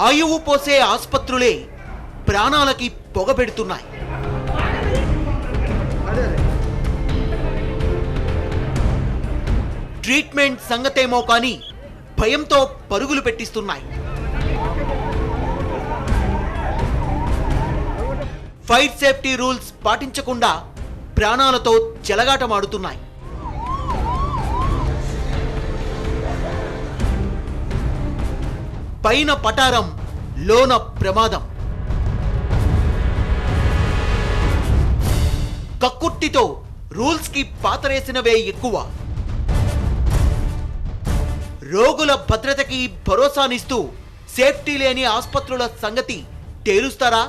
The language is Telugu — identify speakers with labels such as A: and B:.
A: ఆయువు పోసే ఆసుపత్రులే ప్రాణాలకి పొగబెడుతున్నాయి. ట్రీట్మెంట్ సంగతేమో కానీ భయంతో పరుగులు పెట్టిస్తున్నాయి. ఫైర్ సేఫ్టీ రూల్స్ పాటించకుండా ప్రాణాలతో చెలగాటమాడుతున్నాయి. పైన పటారం, లోన ప్రమాదం. కక్కుర్తితో రూల్స్ కి పాతరేసినవే ఎక్కువ. రోగుల భద్రతకి భరోసానిస్తూ సేఫ్టీ లేని ఆసుపత్రుల సంగతి తేలుస్తారా?